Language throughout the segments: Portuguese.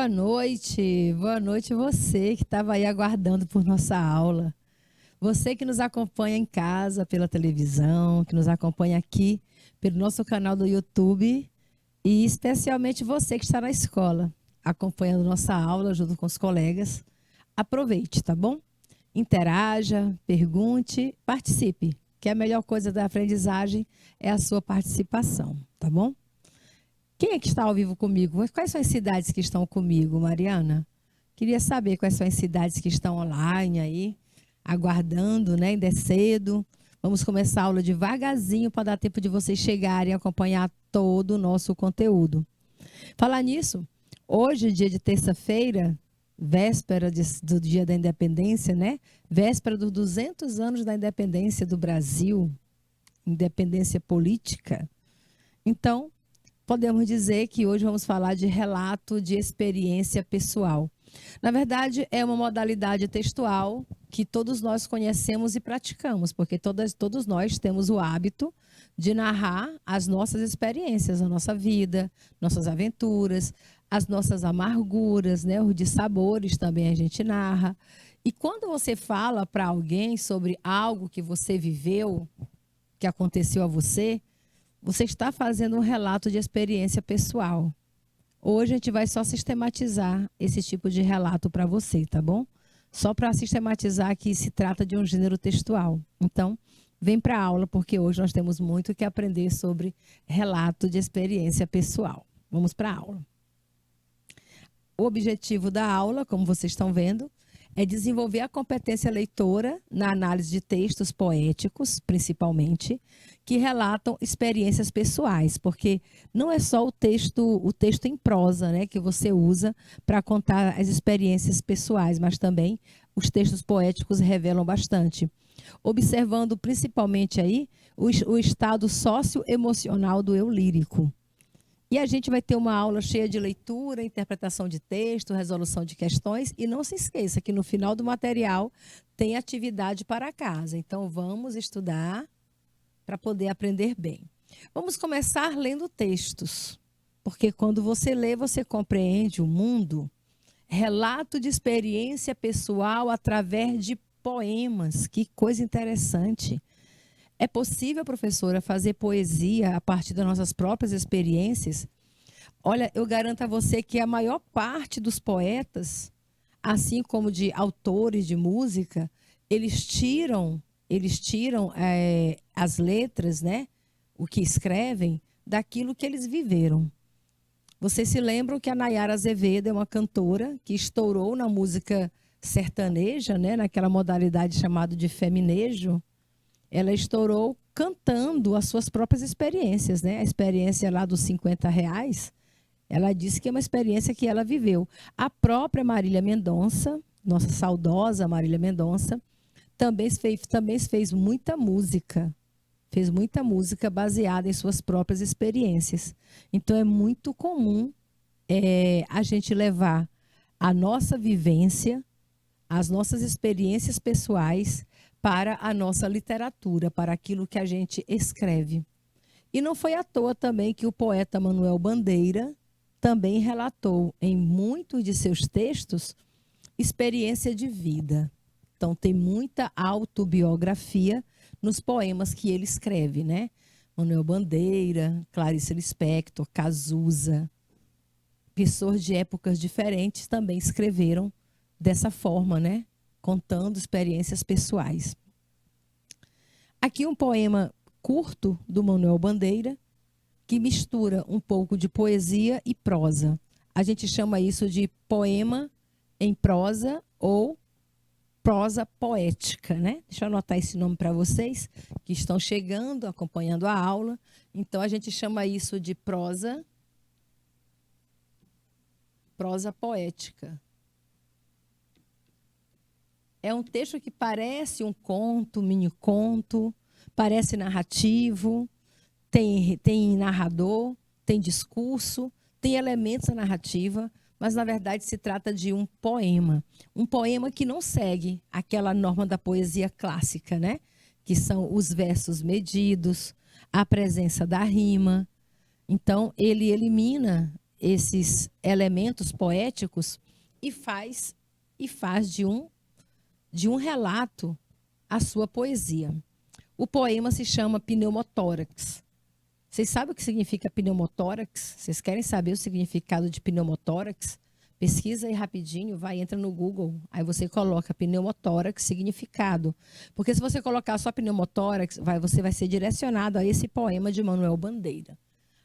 Boa noite você que estava aí aguardando por nossa aula. Você que nos acompanha em casa pela televisão, que nos acompanha aqui pelo nosso canal do YouTube e especialmente você que está na escola, acompanhando nossa aula junto com os colegas. Aproveite, tá bom? Interaja, pergunte, participe, que a melhor coisa da aprendizagem é a sua participação, tá bom? Quem é que está ao vivo comigo? Quais são as cidades que estão comigo, Mariana? Queria saber quais são as cidades que estão online aí, aguardando, né? Ainda é cedo. Vamos começar a aula devagarzinho para dar tempo de vocês chegarem e acompanhar todo o nosso conteúdo. Falar nisso, hoje, dia de terça-feira, véspera do Dia da Independência, né? Véspera dos 200 anos da independência do Brasil, independência política. Então, podemos dizer que hoje vamos falar de relato de experiência pessoal. Na verdade, é uma modalidade textual que todos nós conhecemos e praticamos, porque todos nós temos o hábito de narrar as nossas experiências, a nossa vida, nossas aventuras, as nossas amarguras, né? Os dissabores também a gente narra. E quando você fala para alguém sobre algo que você viveu, que aconteceu a você, você está fazendo um relato de experiência pessoal. Hoje a gente vai só sistematizar esse tipo de relato para você, tá bom? Só para sistematizar que se trata de um gênero textual. Então, vem para a aula, porque hoje nós temos muito que aprender sobre relato de experiência pessoal. Vamos para a aula. O objetivo da aula, como vocês estão vendo, é desenvolver a competência leitora na análise de textos poéticos, principalmente, que relatam experiências pessoais, porque não é só o texto em prosa, né, que você usa para contar as experiências pessoais, mas também os textos poéticos revelam bastante. Observando principalmente aí o estado socioemocional do eu lírico. E a gente vai ter uma aula cheia de leitura, interpretação de texto, resolução de questões. E não se esqueça que no final do material tem atividade para casa. Então, vamos estudar para poder aprender bem. Vamos começar lendo textos. Porque quando você lê, você compreende o mundo. Relato de experiência pessoal através de poemas. Que coisa interessante. É possível, professora, fazer poesia a partir das nossas próprias experiências? Olha, eu garanto a você que a maior parte dos poetas, assim como de autores de música, eles tiram as letras, né? O que escrevem, daquilo que eles viveram. Vocês se lembram que a Nayara Azevedo é uma cantora que estourou na música sertaneja, né? Naquela modalidade chamada de feminejo. Ela estourou cantando as suas próprias experiências, né? A experiência lá dos R$ 50, ela disse que é uma experiência que ela viveu. A própria Marília Mendonça, nossa saudosa Marília Mendonça, também fez muita música. Fez muita música baseada em suas próprias experiências. Então, é muito comum a gente levar a nossa vivência, as nossas experiências pessoais para a nossa literatura, para aquilo que a gente escreve. E não foi à toa também que o poeta Manuel Bandeira também relatou em muitos de seus textos experiência de vida. Então tem muita autobiografia nos poemas que ele escreve, né? Manuel Bandeira, Clarice Lispector, Cazuza, pessoas de épocas diferentes também escreveram dessa forma, né? Contando experiências pessoais. Aqui um poema curto do Manuel Bandeira, que mistura um pouco de poesia e prosa. A gente chama isso de poema em prosa ou prosa poética, né? Deixa eu anotar esse nome para vocês que estão chegando, acompanhando a aula. Então, a gente chama isso de prosa poética. É um texto que parece um conto, mini-conto, parece narrativo, tem narrador, tem discurso, tem elementos da narrativa, mas, na verdade, se trata de um poema. Um poema que não segue aquela norma da poesia clássica, né? Que são os versos medidos, a presença da rima. Então, ele elimina esses elementos poéticos e faz de um relato a sua poesia. O poema se chama Pneumotórax. Vocês sabem o que significa pneumotórax? Vocês querem saber o significado de pneumotórax? Pesquisa aí rapidinho, entra no Google, aí você coloca pneumotórax, significado. Porque se você colocar só pneumotórax, você vai ser direcionado a esse poema de Manuel Bandeira.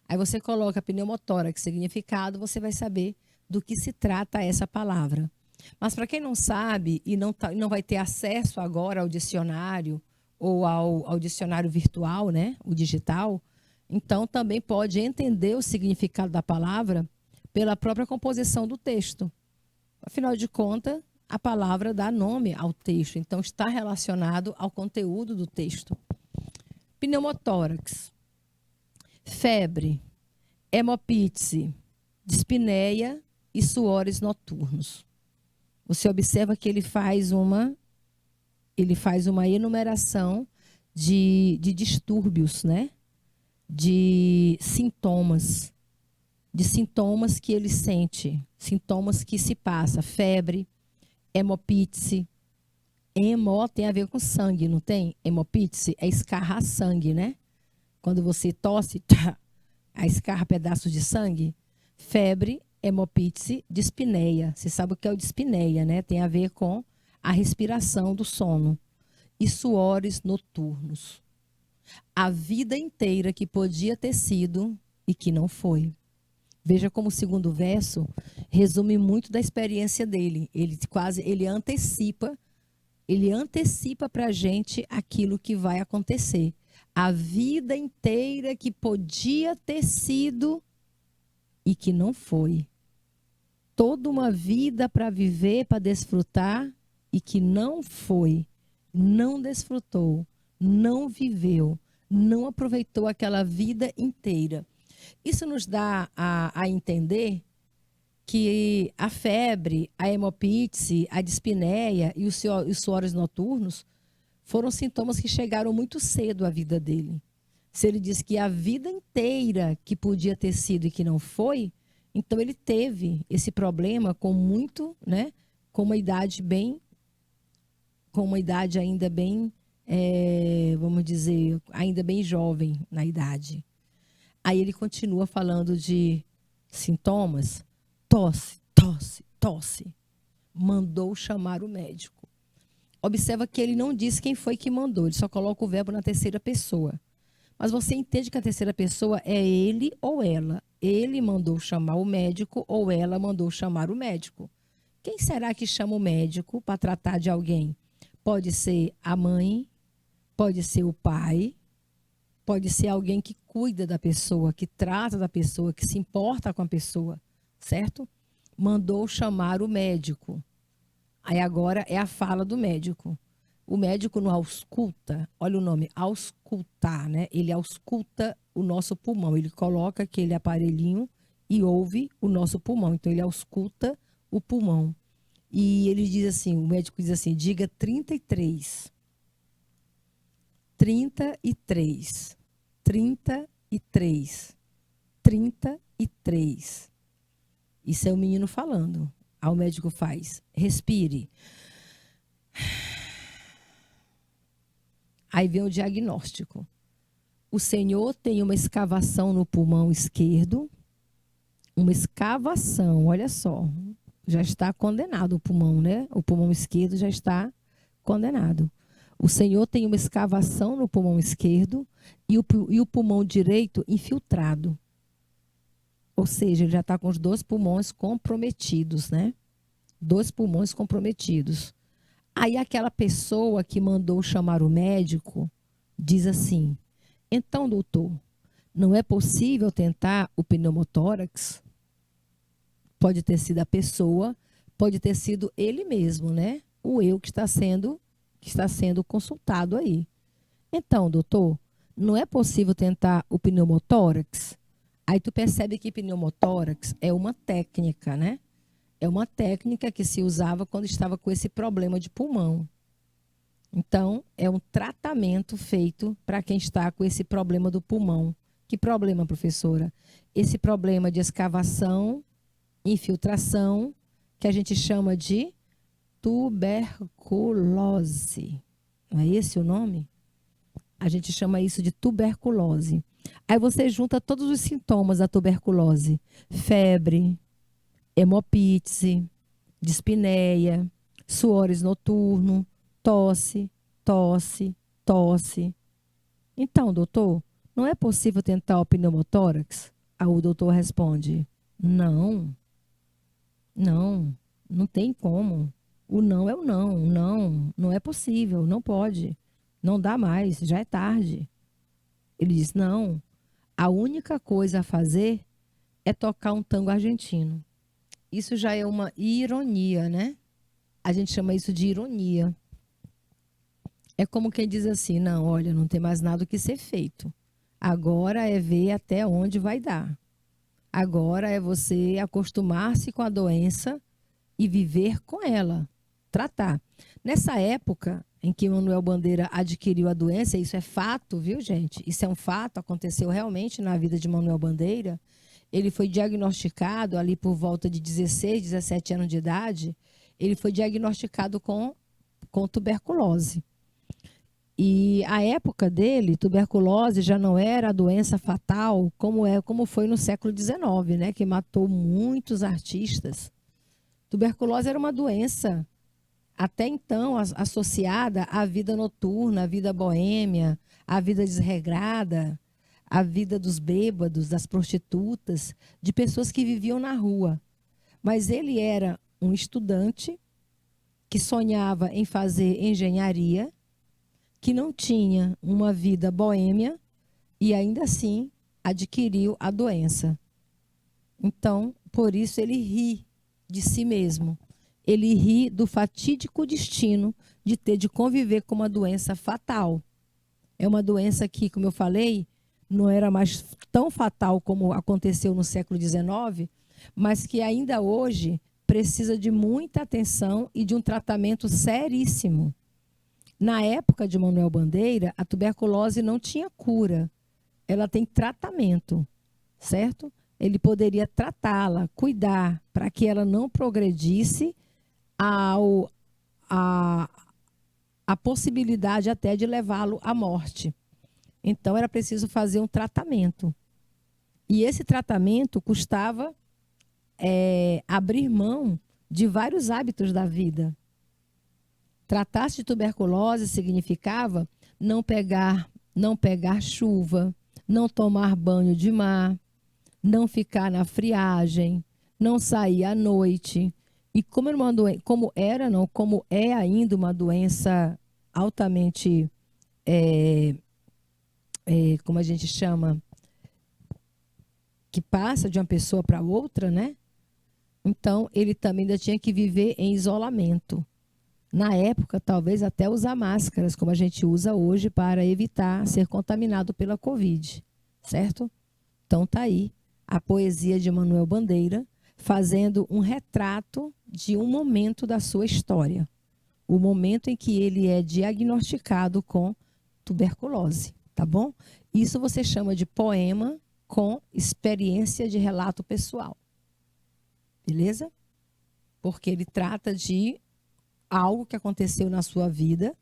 Aí você coloca pneumotórax, significado, você vai saber do que se trata essa palavra. Mas para quem não sabe e não vai ter acesso agora ao dicionário ou ao dicionário virtual, né, o digital, então também pode entender o significado da palavra pela própria composição do texto. Afinal de contas, a palavra dá nome ao texto, então está relacionado ao conteúdo do texto. Pneumotórax, febre, hemopítise, dispneia e suores noturnos. Você observa que ele faz uma enumeração de distúrbios, né? De sintomas que ele sente, sintomas que se passa, febre, hemopítise. Hemo tem a ver com sangue, não tem? Hemopítise é escarrar sangue, né? Quando você tosse, escarra pedaços de sangue. Febre, hemopítise, dispneia. Você sabe o que é o dispneia, né? Tem a ver com a respiração do sono. E suores noturnos. A vida inteira que podia ter sido e que não foi. Veja como o segundo verso resume muito da experiência dele. Ele antecipa para a gente aquilo que vai acontecer. A vida inteira que podia ter sido e que não foi. Toda uma vida para viver, para desfrutar e que não foi. Não desfrutou, não viveu, não aproveitou aquela vida inteira. Isso nos dá a entender que a febre, a hemopítise, a dispneia e os suores noturnos foram sintomas que chegaram muito cedo à vida dele. Se ele diz que a vida inteira que podia ter sido e que não foi, então ele teve esse problema com uma idade ainda bem, vamos dizer, ainda bem jovem na idade. Aí ele continua falando de sintomas, tosse. Mandou chamar o médico. Observa que ele não diz quem foi que mandou, ele só coloca o verbo na terceira pessoa. Mas você entende que a terceira pessoa é ele ou ela. Ele mandou chamar o médico ou ela mandou chamar o médico. Quem será que chama o médico para tratar de alguém? Pode ser a mãe, pode ser o pai, pode ser alguém que cuida da pessoa, que trata da pessoa, que se importa com a pessoa, certo? Mandou chamar o médico. Aí agora é a fala do médico. O médico não ausculta, olha o nome, auscultar, né? Ele ausculta o nosso pulmão, ele coloca aquele aparelhinho e ouve o nosso pulmão. Então ele ausculta o pulmão. E ele diz assim, o médico diz assim, diga 33. 33. 33. 33. Isso é o menino falando. Aí o médico faz, respire. Aí vem o diagnóstico. O senhor tem uma escavação no pulmão esquerdo. Uma escavação, olha só. Já está condenado o pulmão, né? O pulmão esquerdo já está condenado. O senhor tem uma escavação no pulmão esquerdo e o pulmão direito infiltrado. Ou seja, ele já está com os 2 pulmões comprometidos, né? 2 pulmões comprometidos. Aí aquela pessoa que mandou chamar o médico diz assim, então, doutor, não é possível tentar o pneumotórax? Pode ter sido a pessoa, pode ter sido ele mesmo, né? O eu que está sendo consultado aí. Então, doutor, não é possível tentar o pneumotórax? Aí tu percebe que pneumotórax é uma técnica, né? É uma técnica que se usava quando estava com esse problema de pulmão. Então, é um tratamento feito para quem está com esse problema do pulmão, Que problema, professora? Esse problema de escavação, infiltração, que a gente chama de tuberculose. Não é esse o nome? A gente chama isso de tuberculose. Aí você junta todos os sintomas da tuberculose: febre, hemopítise, dispneia, suores noturno, tosse, tosse, tosse. Então, doutor, não é possível tentar o pneumotórax? Aí o doutor responde: não, não tem como. O não é o não, não é possível, não pode, não dá mais, já é tarde. Ele diz: não, a única coisa a fazer é tocar um tango argentino. Isso já é uma ironia, né? A gente chama isso de ironia. É como quem diz assim: não, olha, não tem mais nada o que ser feito. Agora é ver até onde vai dar. Agora é você acostumar-se com a doença e viver com ela, tratar. Nessa época em que Manuel Bandeira adquiriu a doença, isso é fato, viu, gente? Isso é um fato, aconteceu realmente na vida de Manuel Bandeira. Ele foi diagnosticado ali por volta de 16, 17 anos de idade. Ele foi diagnosticado com tuberculose. E a época dele, tuberculose já não era a doença fatal como foi no século XIX, né, que matou muitos artistas. Tuberculose era uma doença até então associada à vida noturna, à vida boêmia, à vida desregrada, à vida dos bêbados, das prostitutas, de pessoas que viviam na rua. Mas ele era um estudante que sonhava em fazer engenharia, que não tinha uma vida boêmia e ainda assim adquiriu a doença. Então, por isso ele ri de si mesmo. Ele ri do fatídico destino de ter de conviver com uma doença fatal. É uma doença que, como eu falei, não era mais tão fatal como aconteceu no século XIX, mas que ainda hoje precisa de muita atenção e de um tratamento seríssimo. Na época de Manuel Bandeira, a tuberculose não tinha cura. Ela tem tratamento, certo? Ele poderia tratá-la, cuidar, para que ela não progredisse a possibilidade até de levá-lo à morte. Então, era preciso fazer um tratamento. E esse tratamento custava abrir mão de vários hábitos da vida. Tratar-se de tuberculose significava não pegar chuva, não tomar banho de mar, não ficar na friagem, não sair à noite. E como é ainda uma doença altamente, como a gente chama, que passa de uma pessoa para outra, né? Então, ele também ainda tinha que viver em isolamento. Na época, talvez até usar máscaras, como a gente usa hoje, para evitar ser contaminado pela Covid, certo? Então, tá aí a poesia de Manuel Bandeira, fazendo um retrato de um momento da sua história. O momento em que ele é diagnosticado com tuberculose, tá bom? Isso você chama de poema com experiência de relato pessoal. Beleza? Porque ele trata de algo que aconteceu na sua vida,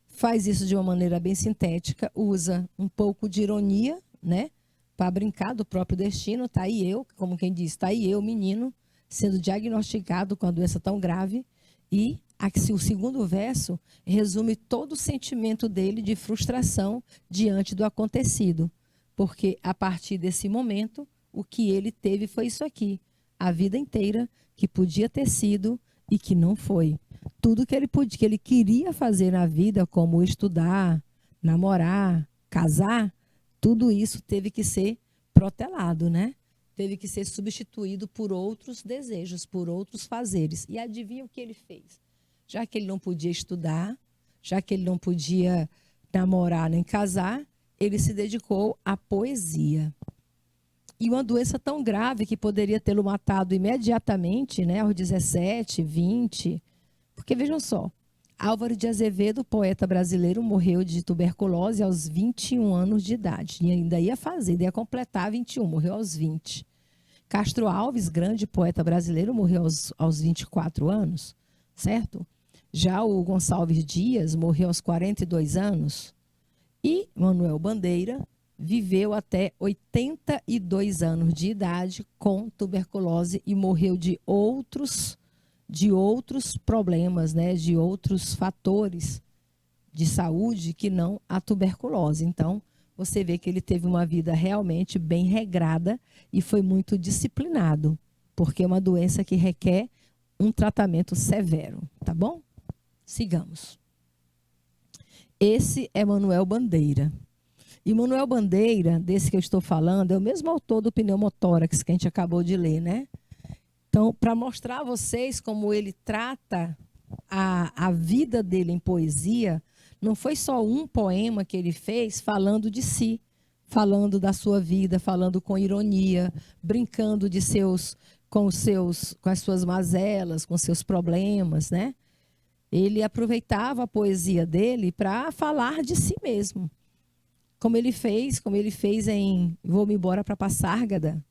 faz isso de uma maneira bem sintética, usa um pouco de ironia, né, para brincar do próprio destino. Tá aí eu, como quem diz, tá aí eu, menino, sendo diagnosticado com a doença tão grave. E aqui, o segundo verso resume todo o sentimento dele de frustração diante do acontecido, porque a partir desse momento, o que ele teve foi isso aqui, a vida inteira que podia ter sido e que não foi. Tudo que ele queria fazer na vida, como estudar, namorar, casar, tudo isso teve que ser protelado, né? Teve que ser substituído por outros desejos, por outros fazeres. E adivinha o que ele fez? Já que ele não podia estudar, já que ele não podia namorar nem casar, ele se dedicou à poesia. E uma doença tão grave que poderia tê-lo matado imediatamente, né, aos 17, 20. Porque, vejam só, Álvaro de Azevedo, poeta brasileiro, morreu de tuberculose aos 21 anos de idade. E ainda ia ia completar 21, morreu aos 20. Castro Alves, grande poeta brasileiro, morreu aos 24 anos, certo? Já o Gonçalves Dias morreu aos 42 anos. E Manuel Bandeira viveu até 82 anos de idade com tuberculose e morreu de outros problemas, né, de outros fatores de saúde que não a tuberculose. Então, você vê que ele teve uma vida realmente bem regrada e foi muito disciplinado, porque é uma doença que requer um tratamento severo, tá bom? Sigamos. Esse é Manuel Bandeira. E Manuel Bandeira, desse que eu estou falando, é o mesmo autor do Pneumotórax que a gente acabou de ler, né? Então, para mostrar a vocês como ele trata a vida dele em poesia, não foi só um poema que ele fez falando de si, falando da sua vida, falando com ironia, brincando com as suas mazelas, com seus problemas, né? Ele aproveitava a poesia dele para falar de si mesmo. Como ele fez em Vou-me embora para Passárgada.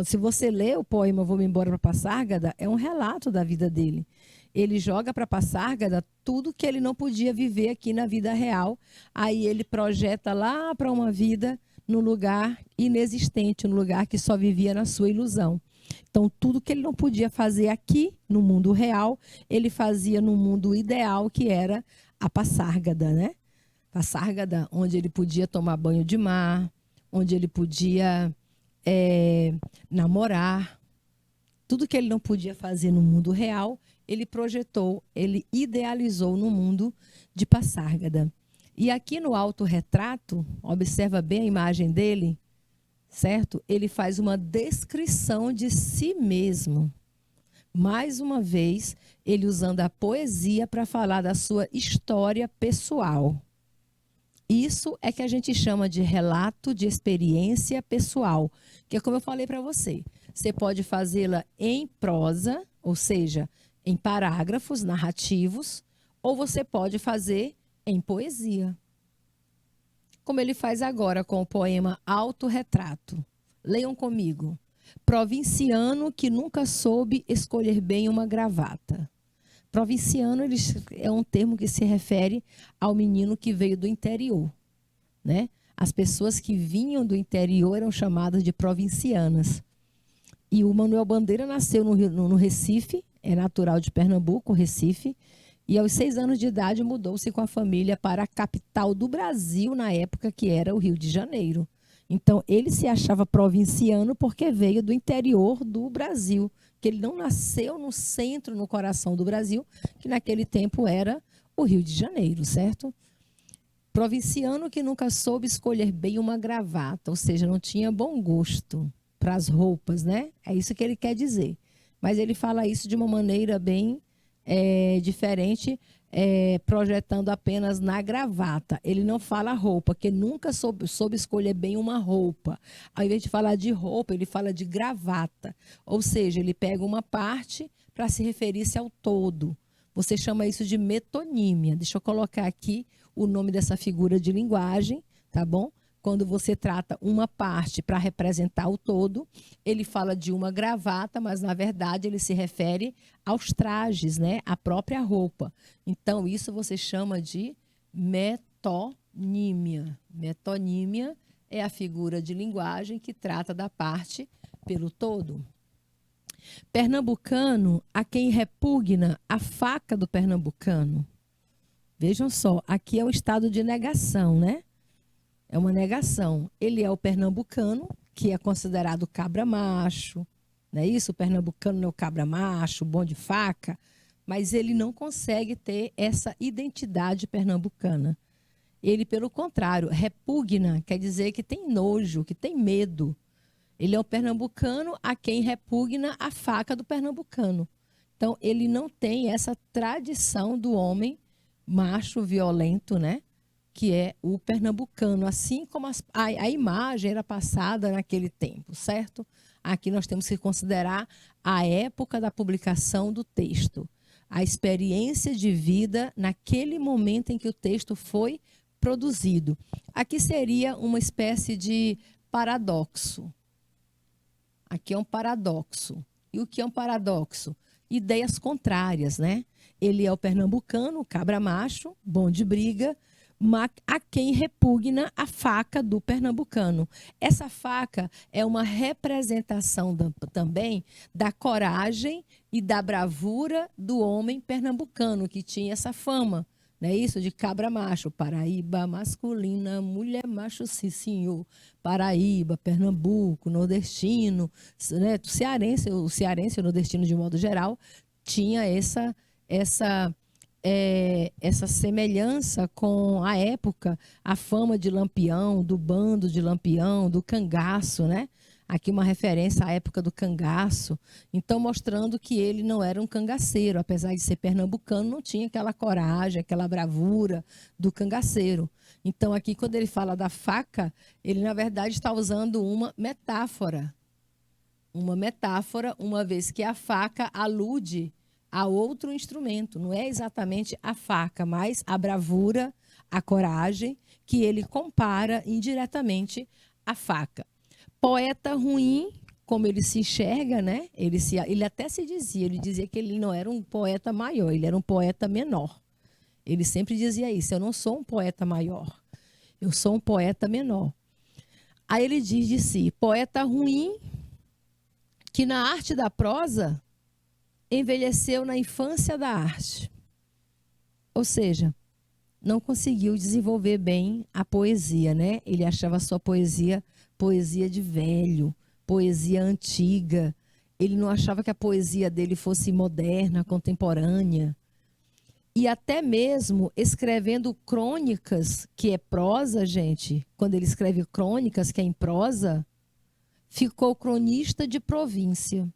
Se você lê o poema Vou-me embora para Passárgada, é um relato da vida dele. Ele joga para Passárgada tudo que ele não podia viver aqui na vida real. Aí ele projeta lá para uma vida no lugar inexistente, no lugar que só vivia na sua ilusão. Então, tudo que ele não podia fazer aqui, no mundo real, ele fazia no mundo ideal, que era a Passárgada, né? Passárgada, onde ele podia tomar banho de mar, onde ele podia namorar. Tudo que ele não podia fazer no mundo real, ele projetou, ele idealizou no mundo de Passárgada. E aqui no autorretrato, observa bem a imagem dele, certo? Ele faz uma descrição de si mesmo. Mais uma vez, ele usando a poesia para falar da sua história pessoal. Isso é que a gente chama de relato de experiência pessoal, que é como eu falei para você. Você pode fazê-la em prosa, ou seja, em parágrafos narrativos, ou você pode fazer em poesia. Como ele faz agora com o poema Autorretrato. Leiam comigo. Provinciano que nunca soube escolher bem uma gravata. Provinciano é um termo que se refere ao menino que veio do interior, né? As pessoas que vinham do interior eram chamadas de provincianas. E o Manuel Bandeira nasceu no Recife, é natural de Pernambuco, Recife, e aos 6 anos de idade mudou-se com a família para a capital do Brasil, na época que era o Rio de Janeiro. Então, ele se achava provinciano porque veio do interior do Brasil, que ele não nasceu no centro, no coração do Brasil, que naquele tempo era o Rio de Janeiro, certo? Provinciano que nunca soube escolher bem uma gravata, ou seja, não tinha bom gosto para as roupas, né? É isso que ele quer dizer. Mas ele fala isso de uma maneira bem diferente, projetando apenas na gravata. Ele não fala roupa, que nunca soube escolher bem uma roupa. Ao invés de falar de roupa, ele fala de gravata. Ou seja, ele pega uma parte para se referir-se ao todo. Você chama isso de metonímia. Deixa eu colocar aqui o nome dessa figura de linguagem, tá bom? Quando você trata uma parte para representar o todo, ele fala de uma gravata, mas na verdade ele se refere aos trajes, né? A própria roupa. Então isso você chama de metonímia. Metonímia é a figura de linguagem que trata da parte pelo todo. Pernambucano, a quem repugna a faca do pernambucano. Vejam só, aqui é um estado de negação, né? É uma negação. Ele é o pernambucano, que é considerado cabra macho, não é isso? O pernambucano é o cabra macho, bom de faca, mas ele não consegue ter essa identidade pernambucana. Ele, pelo contrário, repugna, quer dizer que tem nojo, que tem medo. Ele é o pernambucano a quem repugna a faca do pernambucano. Então, ele não tem essa tradição do homem macho violento, né? Que é o pernambucano, assim como a imagem era passada naquele tempo, certo? Aqui nós temos que considerar a época da publicação do texto. a experiência de vida naquele momento em que o texto foi produzido. Aqui seria uma espécie de paradoxo. Aqui é um paradoxo. E o que é um paradoxo? Ideias contrárias, né? Ele é o pernambucano, o cabra macho, bom de briga, mas a quem repugna a faca do pernambucano. Essa faca é uma representação também da coragem e da bravura do homem pernambucano, que tinha essa fama, não é isso? De cabra macho, Paraíba masculina, mulher macho, sim senhor. Paraíba, Pernambuco, nordestino, né? O cearense e o nordestino de modo geral tinha essa semelhança com a época, a fama de Lampião, do bando de Lampião, do cangaço, né? Aqui uma referência à época do cangaço. Então, mostrando que ele não era um cangaceiro, apesar de ser pernambucano, não tinha aquela coragem, aquela bravura do cangaceiro. Então, aqui, quando ele fala da faca, ele, na verdade, está usando uma metáfora. Uma metáfora, uma vez que a faca alude a outro instrumento. Não é exatamente a faca, mas a bravura, a coragem, que ele compara indiretamente à faca. Poeta ruim, como ele se enxerga, né? Ele até ele dizia que ele não era um poeta maior, ele era um poeta menor. Ele sempre dizia isso, eu não sou um poeta maior, eu sou um poeta menor. Aí ele diz de si, poeta ruim, que na arte da prosa envelheceu na infância da arte. Ou seja, não conseguiu desenvolver bem a poesia, né? Ele achava a sua poesia de velho, poesia antiga. Ele não achava que a poesia dele fosse moderna, contemporânea. E até mesmo escrevendo crônicas, que é prosa, gente, quando ele escreve crônicas, que é em prosa, ficou cronista de província.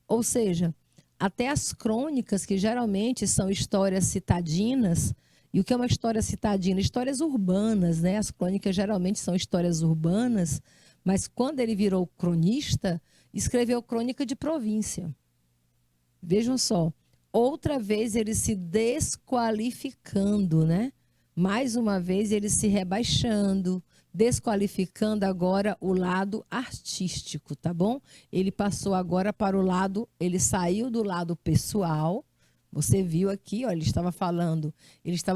Ou seja, até as crônicas, que geralmente são histórias citadinas. E o que é uma história citadina? Histórias urbanas, né? As crônicas geralmente são histórias urbanas, mas quando ele virou cronista, escreveu crônica de província. Vejam só, outra vez ele se desqualificando, né? Mais uma vez ele se rebaixando, desqualificando agora o lado artístico, tá bom? Ele passou agora para o lado, ele saiu do lado pessoal. Você viu aqui, ó, ele estava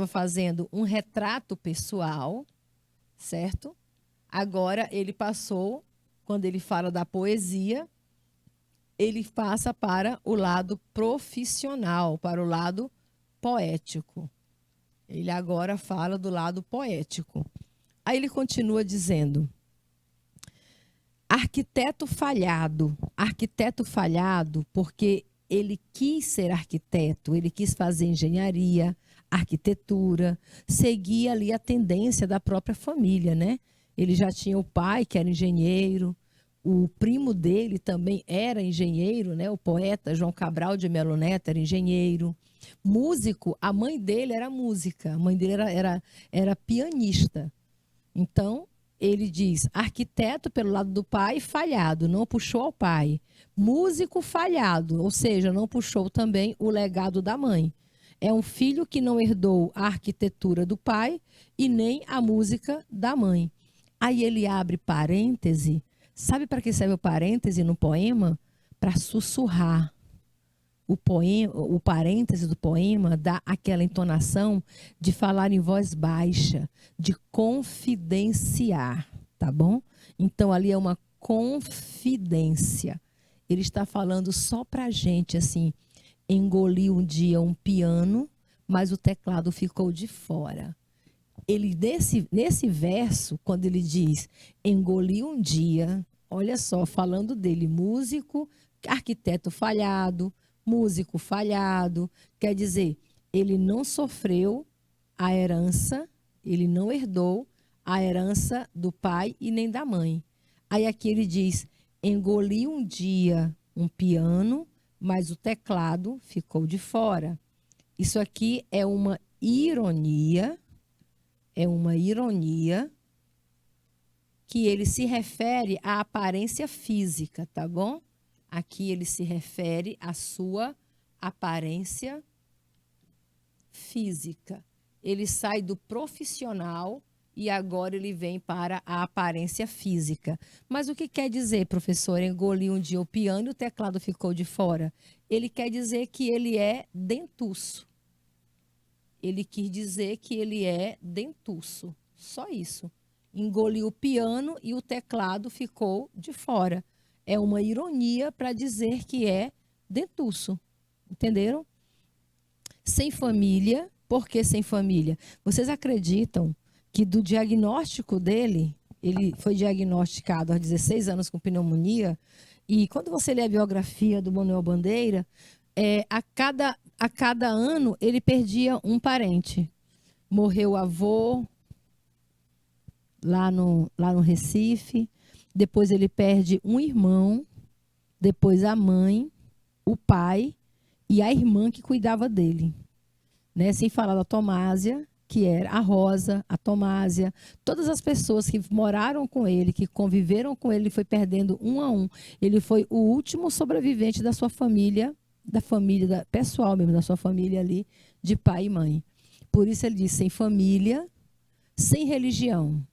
fazendo um retrato pessoal, certo? Agora ele passou, quando ele fala da poesia, ele passa para o lado profissional, para o lado poético. Ele agora fala do lado poético. Aí ele continua dizendo: arquiteto falhado porque ele quis ser arquiteto, ele quis fazer engenharia, arquitetura, seguia ali a tendência da própria família, né? Ele já tinha o pai que era engenheiro, o primo dele também era engenheiro, né? O poeta João Cabral de Melo Neto era engenheiro. Músico, a mãe dele era música, a mãe dele era pianista. Então, ele diz, arquiteto pelo lado do pai, falhado, não puxou ao pai. Músico falhado, ou seja, não puxou também o legado da mãe. É um filho que não herdou a arquitetura do pai e nem a música da mãe. Aí ele abre parêntese. Sabe para que serve o parêntese no poema? Para sussurrar. O parêntese do poema dá aquela entonação de falar em voz baixa, de confidenciar, tá bom? Então, ali é uma confidência. Ele está falando só para a gente, assim, engoliu um dia um piano, mas o teclado ficou de fora. Ele, nesse verso, quando ele diz, engoliu um dia, olha só, falando dele, músico, arquiteto falhado, músico falhado, quer dizer, ele não sofreu a herança, ele não herdou a herança do pai e nem da mãe. Aí aqui ele diz, engoli um dia um piano, mas o teclado ficou de fora. Isso aqui é uma ironia que ele se refere à aparência física, tá bom? Aqui ele se refere à sua aparência física. Ele sai do profissional e agora ele vem para a aparência física. Mas o que quer dizer, professor? Engoliu um dia o piano e o teclado ficou de fora. Ele quer dizer que ele é dentuço. Ele quis dizer que ele é dentuço. Só isso. Engoliu o piano e o teclado ficou de fora. É uma ironia para dizer que é dentuço. Entenderam? Sem família. Por que sem família? Vocês acreditam que do diagnóstico dele, ele foi diagnosticado aos 16 anos com pneumonia, e quando você lê a biografia do Manuel Bandeira, a cada ano ele perdia um parente. Morreu o avô, lá no Recife, depois ele perde um irmão, depois a mãe, o pai e a irmã que cuidava dele. Né? Sem falar da Tomásia, que era a Rosa, a Tomásia, todas as pessoas que moraram com ele, que conviveram com ele, ele foi perdendo um a um. Ele foi o último sobrevivente da sua família, pessoal mesmo, da sua família ali, de pai e mãe. Por isso ele diz, sem família, sem religião.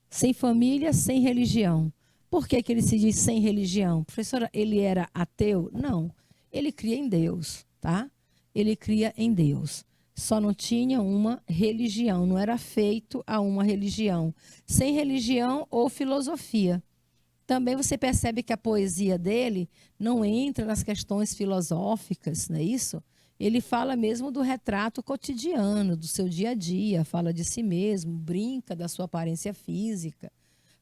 Sem família, sem religião. Por que ele se diz sem religião? Professora, ele era ateu? Não, ele cria em Deus, tá? Ele cria em Deus. Só não tinha uma religião, não era feito a uma religião. Sem religião ou filosofia. Também você percebe que a poesia dele não entra nas questões filosóficas, não é isso? Ele fala mesmo do retrato cotidiano, do seu dia a dia, fala de si mesmo, brinca da sua aparência física,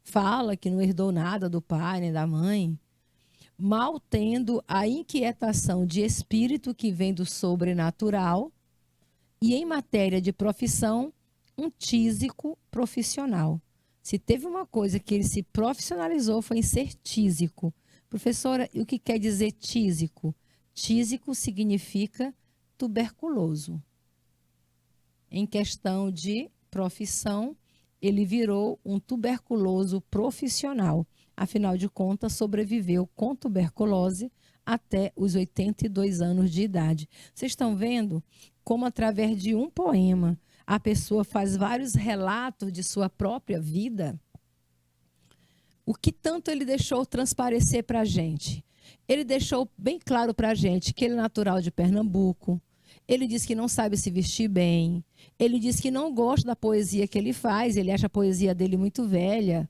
fala que não herdou nada do pai nem da mãe. Mal tendo a inquietação de espírito que vem do sobrenatural e, em matéria de profissão, um tísico profissional. Se teve uma coisa que ele se profissionalizou foi em ser tísico. Professora, e o que quer dizer tísico? Tísico significa tuberculoso. Em questão de profissão, ele virou um tuberculoso profissional. Afinal de contas, sobreviveu com tuberculose até os 82 anos de idade. Vocês estão vendo como, através de um poema, a pessoa faz vários relatos de sua própria vida? O que tanto ele deixou transparecer para a gente? Ele deixou bem claro para a gente que ele é natural de Pernambuco. Ele diz que não sabe se vestir bem. Ele diz que não gosta da poesia que ele faz. Ele acha a poesia dele muito velha.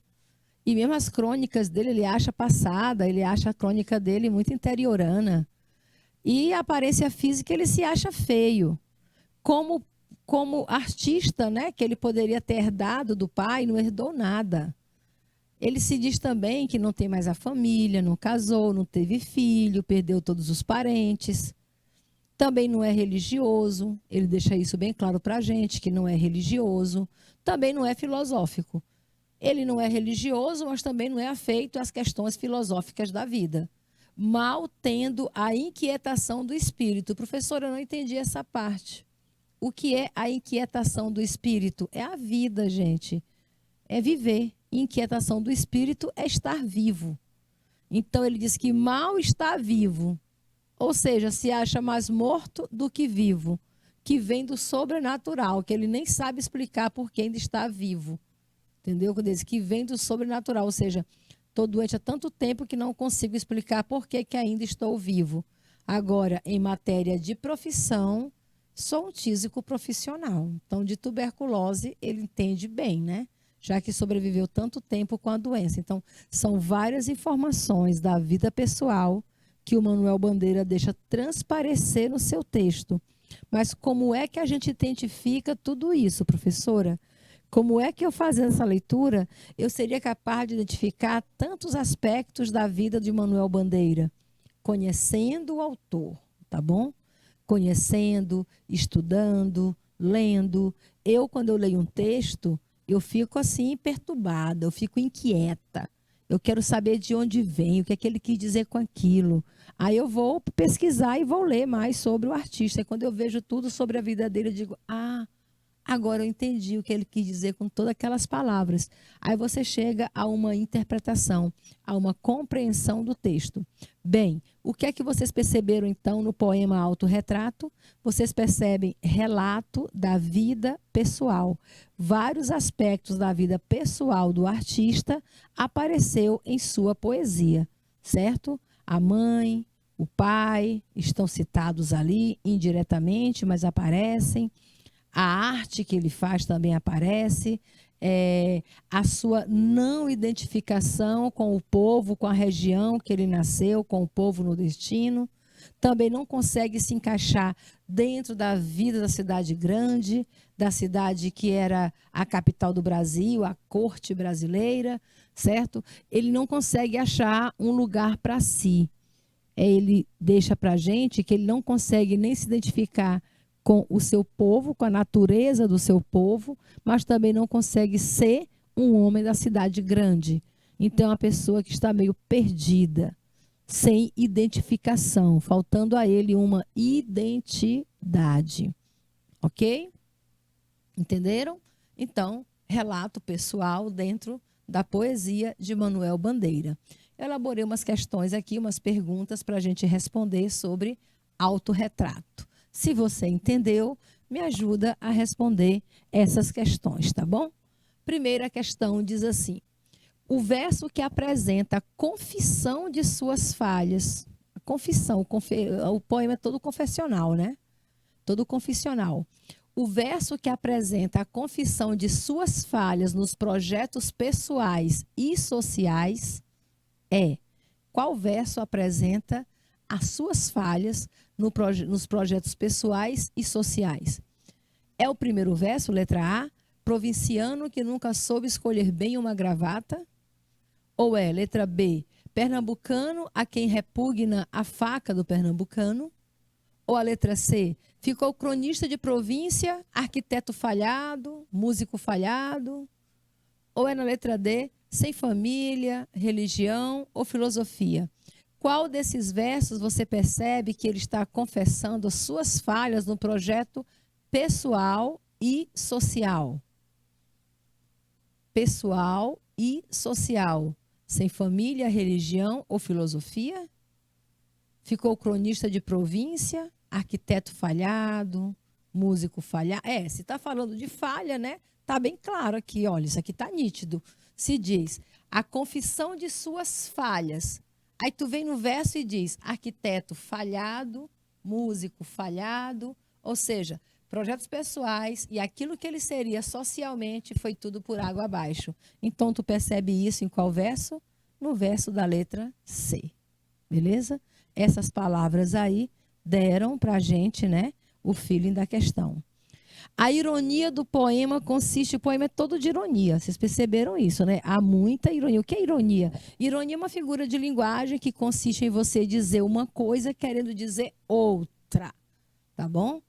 E mesmo as crônicas dele, ele acha passada, ele acha a crônica dele muito interiorana. E a aparência física, ele se acha feio. Como artista, né, que ele poderia ter herdado do pai, não herdou nada. Ele se diz também que não tem mais a família, não casou, não teve filho, perdeu todos os parentes. Também não é religioso, ele deixa isso bem claro para a gente, que não é religioso. Também não é filosófico. Ele não é religioso, mas também não é afeito às questões filosóficas da vida. Mal tendo a inquietação do espírito. Professora, eu não entendi essa parte. O que é a inquietação do espírito? É a vida, gente. É viver. Inquietação do espírito é estar vivo. Então, ele diz que mal está vivo. Ou seja, se acha mais morto do que vivo. Que vem do sobrenatural, que ele nem sabe explicar por que ainda está vivo. Entendeu? Quando diz que vem do sobrenatural, ou seja, estou doente há tanto tempo que não consigo explicar por que ainda estou vivo. Agora, em matéria de profissão, sou um tísico profissional. Então, de tuberculose, ele entende bem, né? Já que sobreviveu tanto tempo com a doença. Então, são várias informações da vida pessoal que o Manuel Bandeira deixa transparecer no seu texto. Mas como é que a gente identifica tudo isso, professora? Como é que eu, fazendo essa leitura, eu seria capaz de identificar tantos aspectos da vida de Manuel Bandeira? Conhecendo o autor, tá bom? Conhecendo, estudando, lendo. Quando eu leio um texto, eu fico assim perturbada, eu fico inquieta. Eu quero saber de onde vem, o que é que ele quis dizer com aquilo. Aí eu vou pesquisar e vou ler mais sobre o artista. E quando eu vejo tudo sobre a vida dele, eu digo, Agora eu entendi o que ele quis dizer com todas aquelas palavras. Aí você chega a uma interpretação, a uma compreensão do texto. Bem, o que é que vocês perceberam então no poema Autorretrato? Vocês percebem relato da vida pessoal. Vários aspectos da vida pessoal do artista apareceu em sua poesia, certo? A mãe, o pai estão citados ali indiretamente, mas aparecem. A arte que ele faz também aparece, a sua não identificação com o povo, com a região que ele nasceu, com o povo nordestino. Também não consegue se encaixar dentro da vida da cidade grande, da cidade que era a capital do Brasil, a corte brasileira, certo? Ele não consegue achar um lugar para si. Ele deixa para a gente que ele não consegue nem se identificar com o seu povo, com a natureza do seu povo, mas também não consegue ser um homem da cidade grande. Então, é uma pessoa que está meio perdida, sem identificação, faltando a ele uma identidade. Ok? Entenderam? Então, relato pessoal dentro da poesia de Manuel Bandeira. Eu elaborei umas questões aqui, umas perguntas para a gente responder sobre autorretrato. Se você entendeu, me ajuda a responder essas questões, tá bom? Primeira questão diz assim: o verso que apresenta a confissão de suas falhas, a confissão, o poema é todo confessional, né? Todo confissional. O verso que apresenta a confissão de suas falhas nos projetos pessoais e sociais qual verso apresenta as suas falhas nos projetos pessoais e sociais? É o primeiro verso, letra A, provinciano que nunca soube escolher bem uma gravata? Ou é, letra B, pernambucano a quem repugna a faca do pernambucano? Ou a letra C, ficou cronista de província, arquiteto falhado, músico falhado? Ou é na letra D, sem família, religião ou filosofia? Qual desses versos você percebe que ele está confessando as suas falhas no projeto pessoal e social? Pessoal e social. Sem família, religião ou filosofia? Ficou cronista de província, arquiteto falhado, músico falhado? Se está falando de falha, né? Está bem claro aqui, olha, isso aqui está nítido. Se diz, a confissão de suas falhas. Aí tu vem no verso e diz, arquiteto falhado, músico falhado, ou seja, projetos pessoais e aquilo que ele seria socialmente foi tudo por água abaixo. Então, tu percebe isso em qual verso? No verso da letra C. Beleza? Essas palavras aí deram para a gente, né, o feeling da questão. A ironia do poema consiste, o poema é todo de ironia, vocês perceberam isso, né? Há muita ironia. O que é ironia? Ironia é uma figura de linguagem que consiste em você dizer uma coisa querendo dizer outra, tá bom?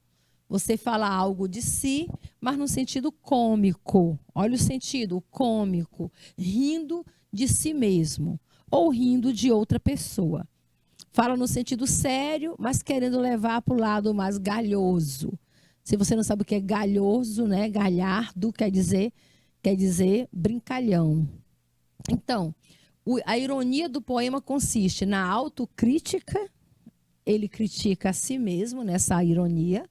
Você fala algo de si, mas no sentido cômico. Olha o sentido, cômico, rindo de si mesmo ou rindo de outra pessoa. Fala no sentido sério, mas querendo levar para o lado mais galhoso. Se você não sabe o que é galhoso, né? Galhardo quer dizer brincalhão. Então, a ironia do poema consiste na autocrítica. Ele critica a si mesmo nessa ironia.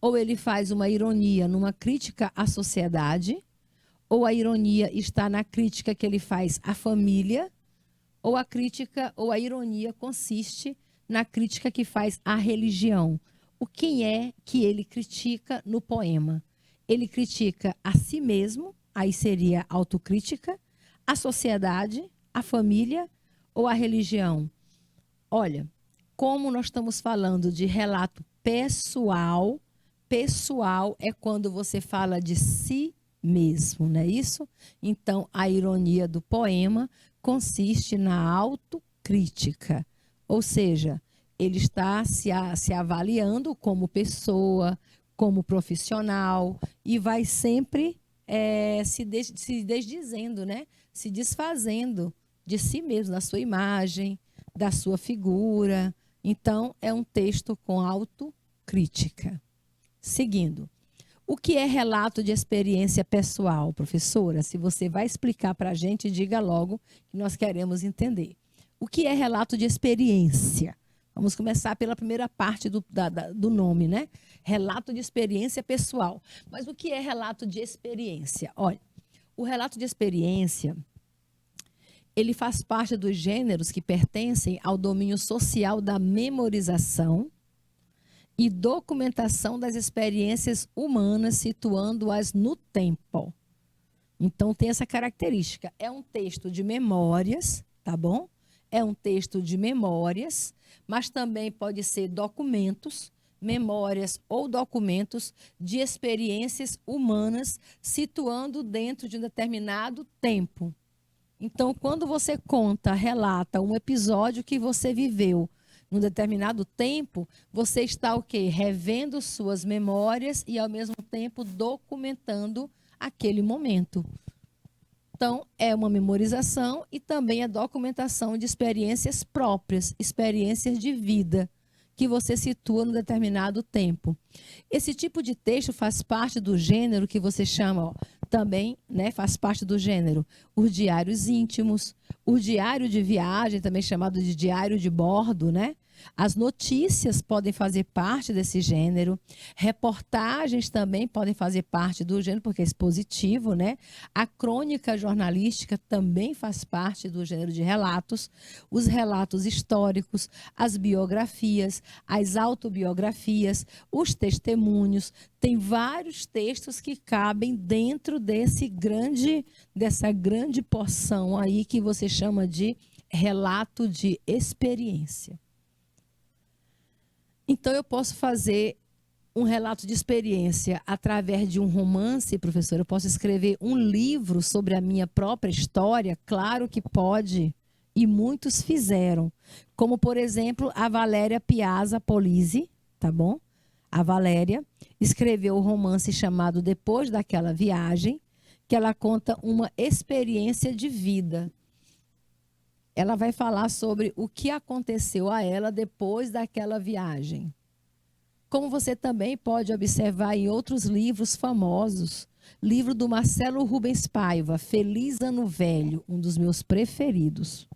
Ou ele faz uma ironia numa crítica à sociedade. Ou a ironia está na crítica que ele faz à família. Ou a ironia consiste na crítica que faz à religião. O que é que ele critica no poema? Ele critica a si mesmo, aí seria autocrítica, a sociedade, a família ou a religião? Olha, como nós estamos falando de relato pessoal, pessoal é quando você fala de si mesmo, não é isso? Então, a ironia do poema consiste na autocrítica, ou seja, ele está se avaliando como pessoa, como profissional e vai sempre se desdizendo, né? Se desfazendo de si mesmo, da sua imagem, da sua figura. Então, é um texto com autocrítica. Seguindo. O que é relato de experiência pessoal, professora? Se você vai explicar para a gente, diga logo que nós queremos entender. O que é relato de experiência? Vamos começar pela primeira parte do nome, né? Relato de experiência pessoal. Mas o que é relato de experiência? Olha, o relato de experiência, ele faz parte dos gêneros que pertencem ao domínio social da memorização e documentação das experiências humanas, situando-as no tempo. Então, tem essa característica. É um texto de memórias, tá bom? É um texto de memórias, mas também pode ser documentos, memórias ou documentos de experiências humanas, situando dentro de um determinado tempo. Então, quando você conta, relata um episódio que você viveu num determinado tempo, você está o quê? Revendo suas memórias e, ao mesmo tempo, documentando aquele momento. Então, é uma memorização e também a documentação de experiências próprias, experiências de vida, que você situa num determinado tempo. Esse tipo de texto faz parte do gênero que você chama, ó, também, né, faz parte do gênero, os diários íntimos, o diário de viagem, também chamado de diário de bordo, né? As notícias podem fazer parte desse gênero, reportagens também podem fazer parte do gênero, porque é expositivo, né? A crônica jornalística também faz parte do gênero de relatos, os relatos históricos, as biografias, as autobiografias, os testemunhos. Tem vários textos que cabem dentro dessa grande porção aí que você chama de relato de experiência. Então, eu posso fazer um relato de experiência através de um romance, professor? Eu posso escrever um livro sobre a minha própria história? Claro que pode, e muitos fizeram. Como, por exemplo, a Valéria Piazza Polizzi, tá bom? A Valéria escreveu um romance chamado Depois daquela Viagem, que ela conta uma experiência de vida. Ela vai falar sobre o que aconteceu a ela depois daquela viagem. Como você também pode observar em outros livros famosos, livro do Marcelo Rubens Paiva, Feliz Ano Velho, um dos meus preferidos.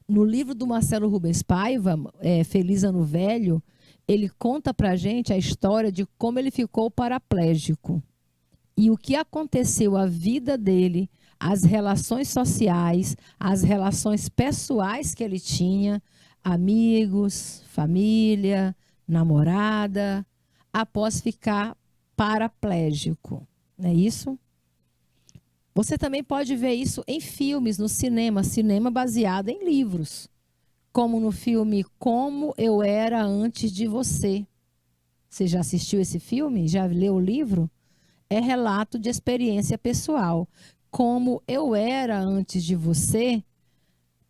No livro do Marcelo Rubens Paiva, Feliz Ano Velho, ele conta pra gente a história de como ele ficou paraplégico e o que aconteceu à vida dele, as relações sociais, as relações pessoais que ele tinha, amigos, família, namorada, após ficar paraplégico. Não é isso? Você também pode ver isso em filmes, no cinema, cinema baseado em livros, como no filme Como Eu Era Antes de Você. Você já assistiu esse filme? Já leu o livro? É relato de experiência pessoal. Como Eu Era Antes de Você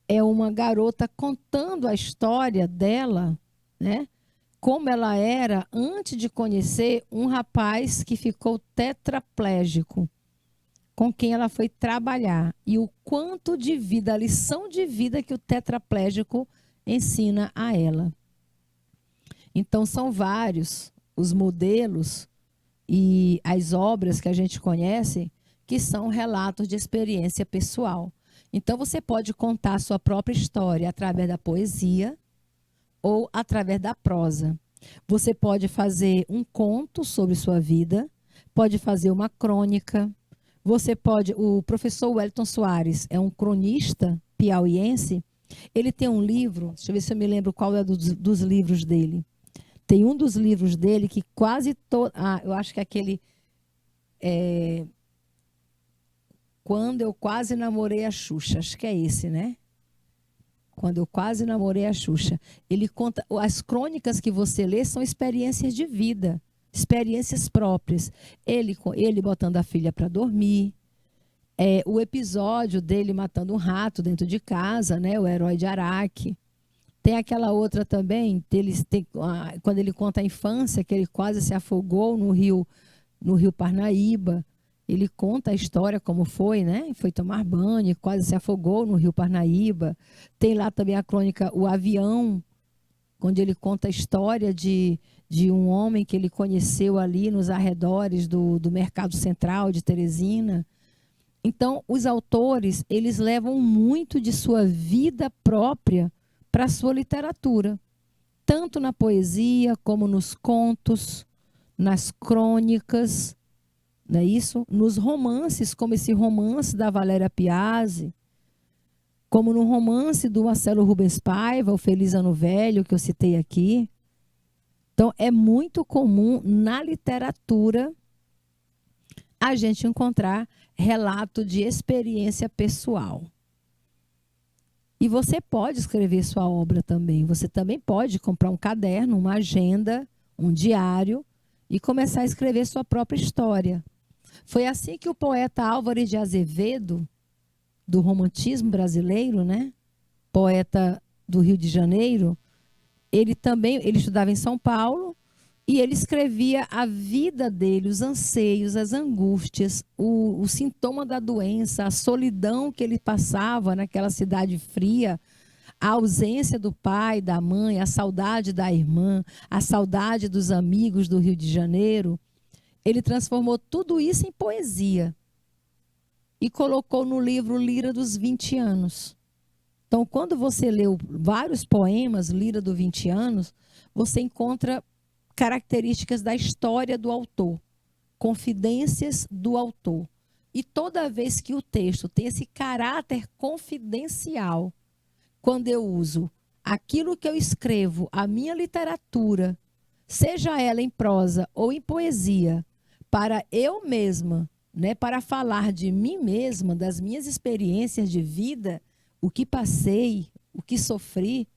é uma garota contando a história dela, né? Como ela era antes de conhecer um rapaz que ficou tetraplégico, com quem ela foi trabalhar. E o quanto de vida, a lição de vida que o tetraplégico ensina a ela. Então, são vários os modelos e as obras que a gente conhece que são relatos de experiência pessoal. Então, você pode contar a sua própria história através da poesia ou através da prosa. Você pode fazer um conto sobre sua vida, pode fazer uma crônica. O professor Wellington Soares é um cronista piauiense. Ele tem um livro, deixa eu ver se eu me lembro qual é dos livros dele. Tem um dos livros dele que quase todo... eu acho que é aquele... Quando eu quase namorei a Xuxa. Acho que é esse, né? Quando eu quase namorei a Xuxa. Ele conta... As crônicas que você lê são experiências de vida. Experiências próprias. Ele botando a filha para dormir. O episódio dele matando um rato dentro de casa, né? O Herói de Araque. Tem aquela outra também, quando ele conta a infância, que ele quase se afogou no rio Parnaíba. Ele conta a história como foi, né? Foi tomar banho, quase se afogou no rio Parnaíba. Tem lá também a crônica O Avião, quando ele conta a história de um homem que ele conheceu ali nos arredores do Mercado Central de Teresina. Então, os autores, eles levam muito de sua vida própria para a sua literatura, tanto na poesia, como nos contos, nas crônicas, não é isso? Nos romances, como esse romance da Valéria Piazzi, como no romance do Marcelo Rubens Paiva, O Feliz Ano Velho, que eu citei aqui. Então, é muito comum na literatura a gente encontrar relato de experiência pessoal. E você pode escrever sua obra também. Você também pode comprar um caderno, uma agenda, um diário e começar a escrever sua própria história. Foi assim que o poeta Álvares de Azevedo, do romantismo brasileiro, né? Poeta do Rio de Janeiro, ele estudava em São Paulo e ele escrevia a vida dele, os anseios, as angústias, o sintoma da doença, a solidão que ele passava naquela cidade fria, a ausência do pai, da mãe, a saudade da irmã, a saudade dos amigos do Rio de Janeiro. Ele transformou tudo isso em poesia e colocou no livro Lira dos 20 anos. Então, quando você leu vários poemas, Lira dos 20 anos, você encontra características da história do autor, confidências do autor. E toda vez que o texto tem esse caráter confidencial, quando eu uso aquilo que eu escrevo, a minha literatura, seja ela em prosa ou em poesia, para eu mesma, né, para falar de mim mesma, das minhas experiências de vida, o que passei, o que sofri,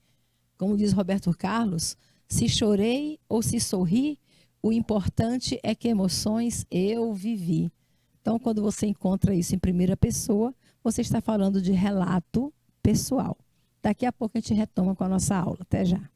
como diz Roberto Carlos, se chorei ou se sorri, o importante é que emoções eu vivi. Então, quando você encontra isso em primeira pessoa, você está falando de relato pessoal. Daqui a pouco a gente retoma com a nossa aula. Até já.